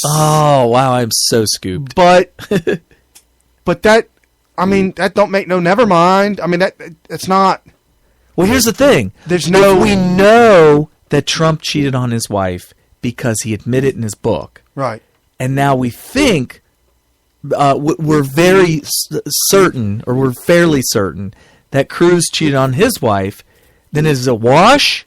Oh, wow, I'm so scooped. But that, I mean, that don't make no never mind. I mean, that's not. Well, here's the thing. We know that Trump cheated on his wife because he admitted in his book. Right. And now we think we're very certain, or we're fairly certain, that Cruz cheated on his wife. Then is it a wash?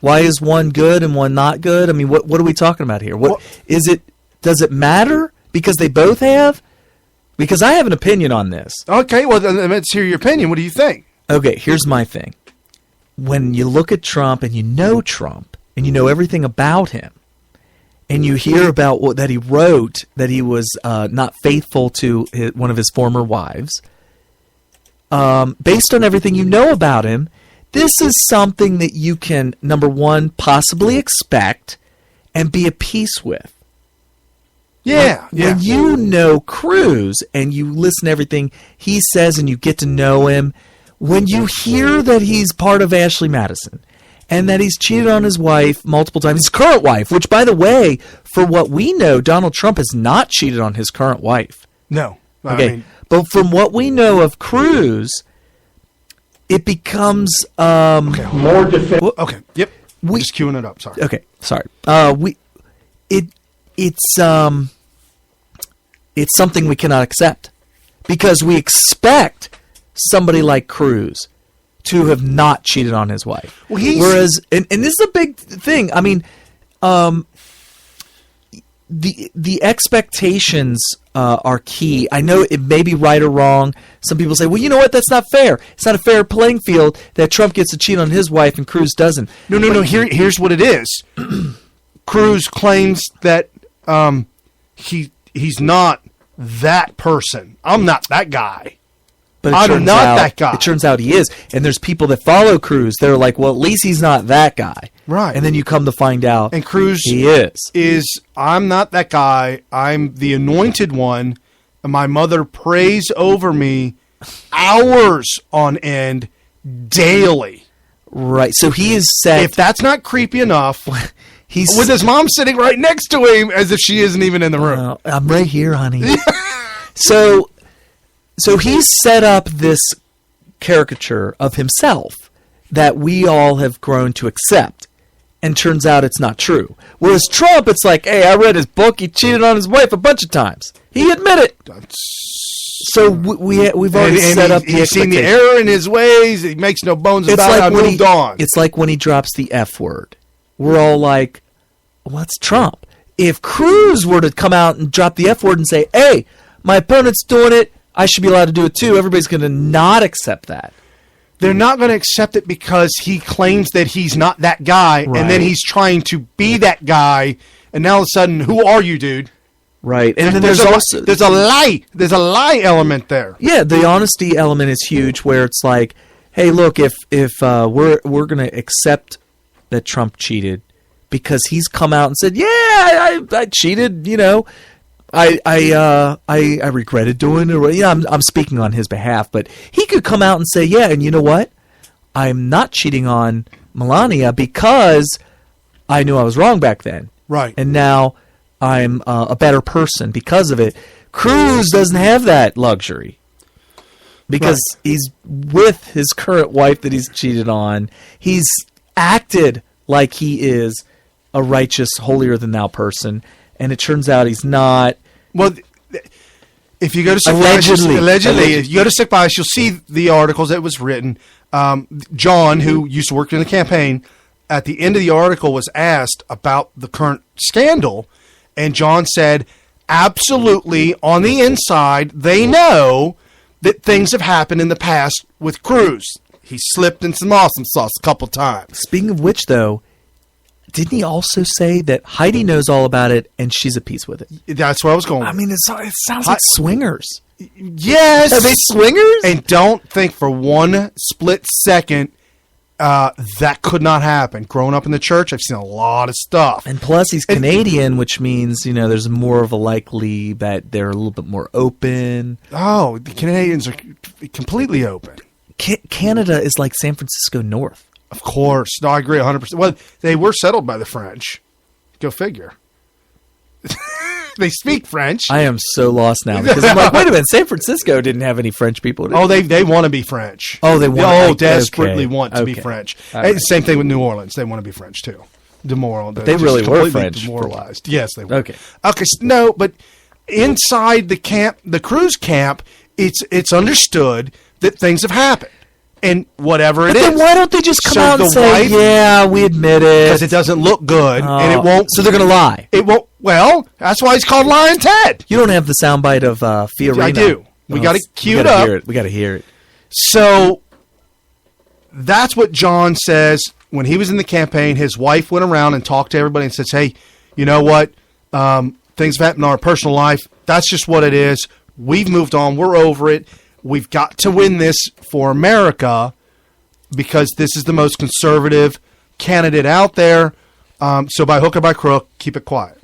Why is one good and one not good? I mean, what are we talking about here? Does it matter because they both have? Because I have an opinion on this. Okay, well, let's hear your opinion. What do you think? Okay, here's my thing. When you look at Trump and you know everything about him, and you hear about that he wrote, that he was not faithful to one of his former wives, based on everything you know about him, this is something that you can, number one, possibly expect and be at peace with. Yeah. When you know Cruz and you listen to everything he says and you get to know him, when you hear that he's part of Ashley Madison and that he's cheated on his wife multiple times, his current wife, which, by the way, for what we know, Donald Trump has not cheated on his current wife. No. Okay. But from what we know of Cruz, it becomes more definitive. Okay. Yep. We're just queuing it up. Sorry. Okay. Sorry. It's something we cannot accept because we expect somebody like Cruz to have not cheated on his wife. Well, whereas, and this is a big thing. I mean, the expectations are key. I know it may be right or wrong. Some people say, well, you know what? That's not fair. It's not a fair playing field that Trump gets to cheat on his wife and Cruz doesn't. No. Here's what it is. Cruz claims that he's not that person. I'm not that guy. But I'm not that guy. It turns out he is. And there's people that follow Cruz. They're like, well, at least he's not that guy. Right. And then you come to find out and Cruz he is. I'm not that guy. I'm the anointed one. And my mother prays over me hours on end daily. Right. So he is set. If that's not creepy enough, he's with his mom sitting right next to him as if she isn't even in the room. I'm right here, honey. So he's set up this caricature of himself that we all have grown to accept, and turns out it's not true. Whereas Trump, it's like, hey, I read his book. He cheated on his wife a bunch of times. He admitted. So we've already set up the expectation. He's seen the error in his ways. He makes no bones about it. I moved on. It's like when he drops the F word. We're all like, what's Trump? If Cruz were to come out and drop the F word and say, hey, my opponent's doing it, I should be allowed to do it too, everybody's going to not accept that. They're not going to accept it because he claims that he's not that guy, right. And then he's trying to be that guy, and now all of a sudden, who are you, dude? Right. And then there's a lie element there. Yeah, the honesty element is huge, where it's like, hey, look, if we're going to accept that Trump cheated because he's come out and said, yeah, I cheated, you know. I regretted doing it. Yeah, I'm speaking on his behalf, but he could come out and say, yeah, and you know what? I'm not cheating on Melania because I knew I was wrong back then. Right. And now I'm a better person because of it. Cruz doesn't have that luxury because he's with his current wife that he's cheated on. He's acted like he is a righteous, holier-than-thou person, and it turns out he's not. Well, if you go to allegedly, if you go to Sick Bias, you'll see the articles that was written. John, who used to work in the campaign, at the end of the article was asked about the current scandal, and John said, absolutely, on the inside, they know that things have happened in the past with Cruz. He slipped in some awesome sauce a couple times. Speaking of which, though, didn't he also say that Heidi knows all about it and she's at peace with it? That's where I was going. I mean, it sounds like swingers. Yes. Are they swingers? And don't think for one split second that could not happen. Growing up in the church, I've seen a lot of stuff. And plus, he's Canadian, which means, you know, there's more of a likely that they're a little bit more open. Oh, the Canadians are completely open. Canada is like San Francisco North. Of course. No, I agree 100%. Well, they were settled by the French. Go figure. They speak French. I am so lost now because I'm like, wait a minute, San Francisco didn't have any French people. Oh, they want to be French. Oh, they want. Desperately want to be French. Right. Same thing with New Orleans. They want to be French too. They really were French. Demoralized. Yes, they were. Okay. No, but inside the camp, the Cruz camp, it's understood that things have happened. And whatever it is. Then why don't they just come out and say, yeah, we admit it. Because it doesn't look good, and it won't. So they're going to lie. It won't. Well, that's why it's called Lying Ted. You don't have the soundbite of Fiorina. I do. We got it queued up. We got to hear it. So that's what John says. When he was in the campaign, his wife went around and talked to everybody and says, hey, you know what? Things have happened in our personal life. That's just what it is. We've moved on. We're over it. We've got to win this for America because this is the most conservative candidate out there. So by hook or by crook, keep it quiet.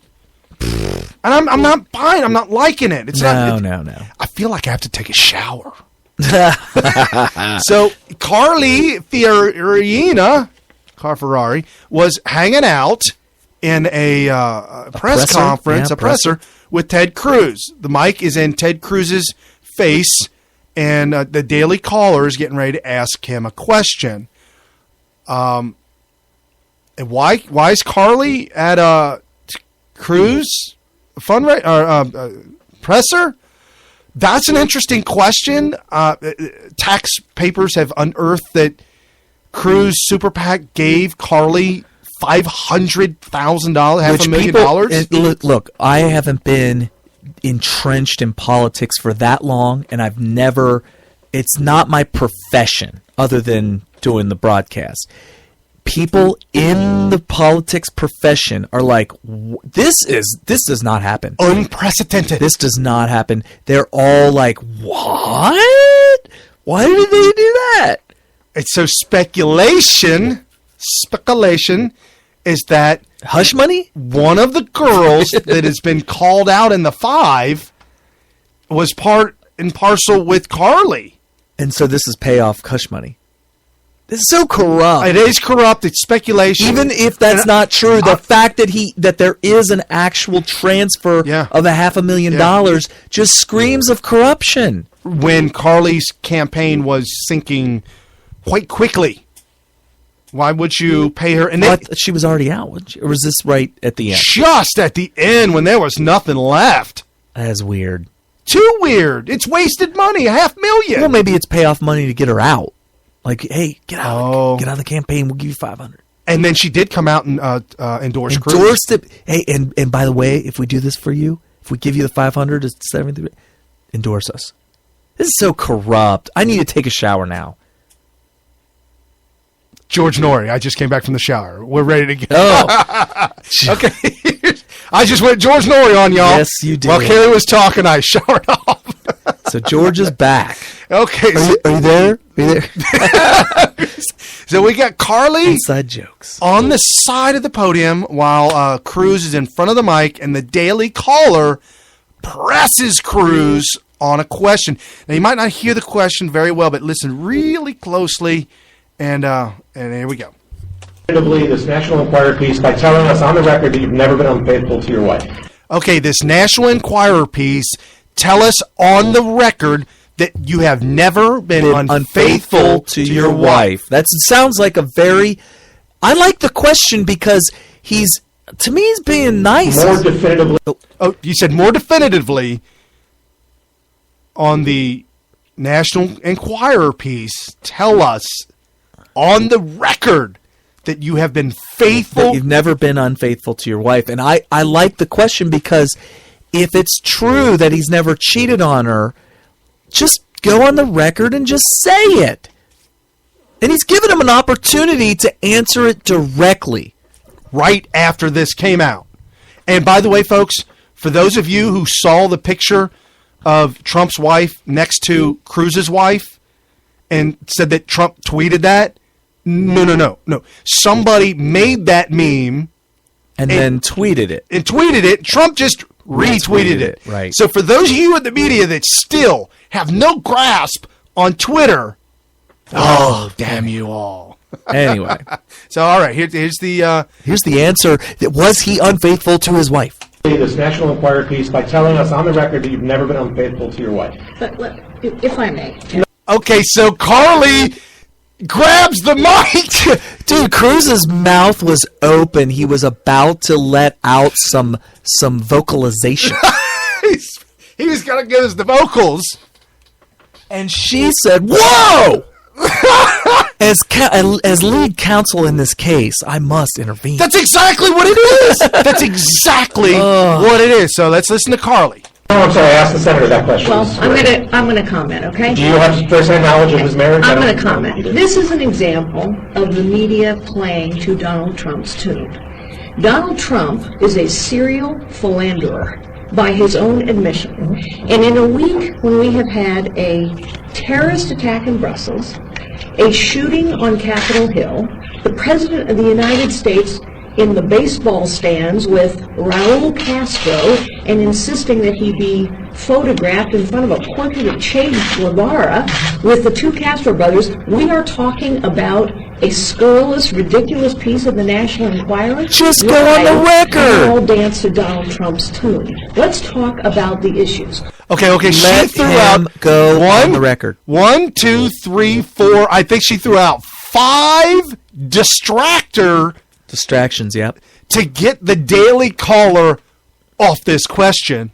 And I'm not buying. I'm not liking it. No. I feel like I have to take a shower. So Carly Fiorina, Ferrari, was hanging out in a press conference, presser with Ted Cruz. The mic is in Ted Cruz's face. And the Daily Caller is getting ready to ask him a question. And why is Carly at Cruz presser? That's an interesting question. Tax papers have unearthed that Cruz Super PAC gave Carly $500,000, $500,000. Look, I haven't been entrenched in politics for that long, and it's not my profession other than doing the broadcast. People in the politics profession are like, this does not happen. Unprecedented. This does not happen. They're all like, what? Why did they do that? It's so speculation is that hush money? One of the girls that has been called out in the 5 was part and parcel with Carly. And so this is payoff hush money. This is so corrupt. It is corrupt. It's speculation. Even if that's not true, the fact that there is an actual transfer of $500,000 just screams of corruption. When Carly's campaign was sinking quite quickly. Why would you pay her? And she was already out, or was this right at the end? Just at the end when there was nothing left. That's weird. Too weird. It's wasted money, $500,000. Well, maybe it's payoff money to get her out. Like, hey, get out of the campaign. We'll give you $500. And then she did come out and endorse Cruz. Endorsed it. Hey, and by the way, if we do this for you, if we give you the $500 to 73, endorse us. This is so corrupt. I need to take a shower now. George Norrie, I just came back from the shower. We're ready to go. Oh. Okay. I just went George Norrie on y'all. Yes, you did. While Kelly was talking, I showered off. So George is back. Okay. Are you there? So we got Carly inside jokes on the side of the podium while Cruz is in front of the mic, and the Daily Caller presses Cruz on a question. Now, you might not hear the question very well, but listen really closely. And here we go. This National Enquirer piece by telling us on the record that you've never been unfaithful to your wife. Okay, this National Enquirer piece, tell us on the record that you have never been unfaithful to your wife. That sounds like I like the question because he's being nice. More definitively. Oh, you said more definitively on the National Enquirer piece, tell us on the record that you have been faithful. That you've never been unfaithful to your wife. And I like the question because if it's true that he's never cheated on her, just go on the record and just say it. And he's given him an opportunity to answer it directly. Right after this came out. And by the way, folks, for those of you who saw the picture of Trump's wife next to Cruz's wife and said that Trump tweeted that, no. Somebody made that meme and then tweeted it. And tweeted it. Trump just retweeted it. Right. So for those of you in the media that still have no grasp on Twitter, oh, damn you all. Anyway. So, all right, here's the answer. Was he unfaithful to his wife? This National Enquirer piece by telling us on the record that you've never been unfaithful to your wife. But if I may. Okay, so Carly grabs the mic. Dude, Cruz's mouth was open. He was about to let out some vocalization. He was going to give us the vocals. And she said, "Whoa!" As lead counsel in this case, I must intervene. That's exactly what it is. That's exactly what it is. So let's listen to Carly. Oh, I'm sorry, I asked the senator that question. Well, I'm gonna comment, okay? Do you have first-hand knowledge of his marriage? I'm going to comment. This is an example of the media playing to Donald Trump's tune. Donald Trump is a serial philanderer by his own admission. And in a week when we have had a terrorist attack in Brussels, a shooting on Capitol Hill, the President of the United States in the baseball stands with Raul Castro and insisting that he be photographed in front of a portrait of Che Guevara with the two Castro brothers, we are talking about a scurrilous, ridiculous piece of the National Enquirer. Just go on the record. All dance to Donald Trump's tune. Let's talk about the issues. Okay. Let she threw him out go on the record. 1, 2, 3, 4. I think she threw out 5 distractions, yep. to get the Daily Caller off this question.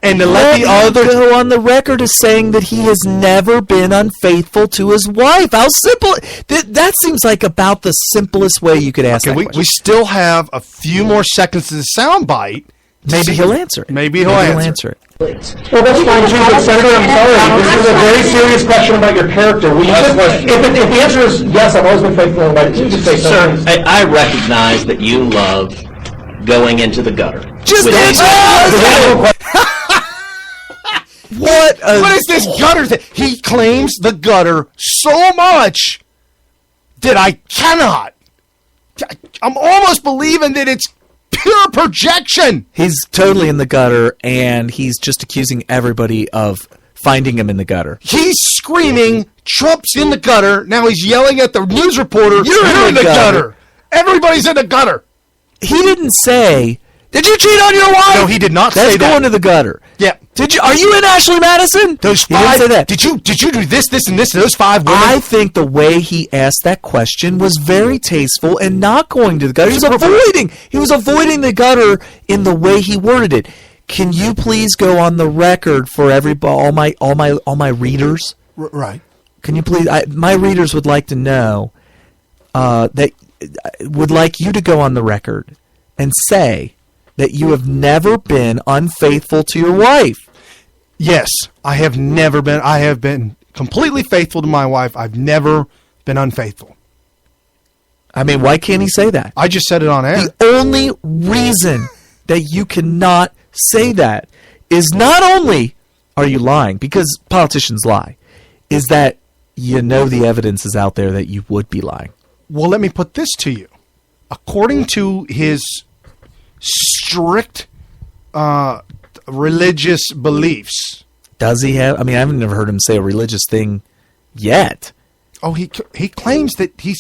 And to Let let the him other go on the record as saying that he has never been unfaithful to his wife. How simple! That seems like about the simplest way you could ask that question. we still have a few more seconds to the soundbite. Maybe he'll answer it. Maybe he'll answer it. Well, that's fine too, but Senator, I'm sorry. This is a very serious question about your character. If the answer is yes, I've always been faithful and right, just say so. Sir, I recognize that you love going into the gutter. Just With answer. What is this gutter thing? He claims the gutter so much that I cannot. I'm almost believing that it's pure projection. He's totally in the gutter, and he's just accusing everybody of finding him in the gutter. He's screaming, Trump's in the gutter. Now he's yelling at the news reporter, you're in the gutter. Everybody's in the gutter. He didn't say, did you cheat on your wife? No, he did not say That's that. going to the gutter. Yeah. Are you in Ashley Madison? Those He didn't 5. say that. Did you do this, and this, those 5 women? I think the way he asked that question was very tasteful and not going to the gutter. He was avoiding the gutter in the way he worded it. Can you please go on the record for everybody, all my readers? Right. Can you please? My readers would like to know that would like you to go on the record and say that you have never been unfaithful to your wife. Yes, I have never been. I have been completely faithful to my wife. I've never been unfaithful. I mean, why can't he say that? I just said it on air. The only reason that you cannot say that is not only are you lying, because politicians lie, is that you know the evidence is out there that you would be lying. Well, let me put this to you. According to his strict religious beliefs. Does he have? I mean, I've never heard him say a religious thing yet. Oh, he claims that he's...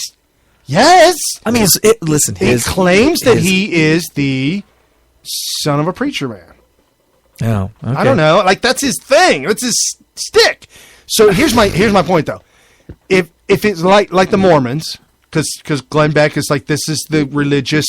Yes! I mean, listen, he claims that he is the son of a preacher man. Oh, okay. I don't know. Like, that's his thing. That's his stick. So here's my point, though. If it's like the Mormons, because Glenn Beck is like, this is the religious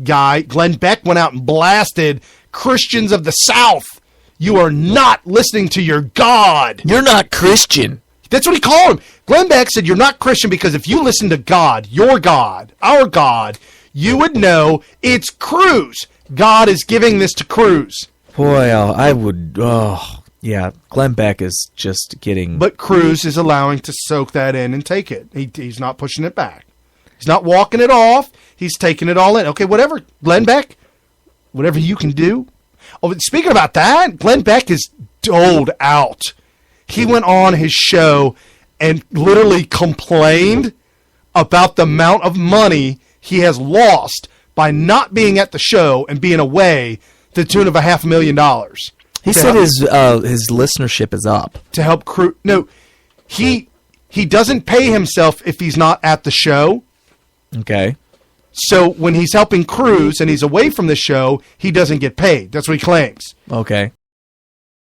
guy. Glenn Beck went out and blasted Christians of the South. You are not listening to your God. You're not Christian. That's what he called him. Glenn Beck said, you're not Christian because if you listen to God, your God, our God, you would know it's Cruz. God is giving this to Cruz. Boy, I would... Oh, yeah. Glenn Beck is just getting... But Cruz is allowing to soak that in and take it. He's not pushing it back. He's not walking it off. He's taking it all in. Okay, whatever, Glenn Beck, whatever you can do. Oh, speaking about that, Glenn Beck is doled out. He went on his show and literally complained about the amount of money he has lost by not being at the show and being away to the tune of $500,000. He said his listenership is up. To help Cruz. No, he doesn't pay himself if he's not at the show. Okay. So when he's helping Cruz and he's away from the show, he doesn't get paid. That's what he claims. Okay.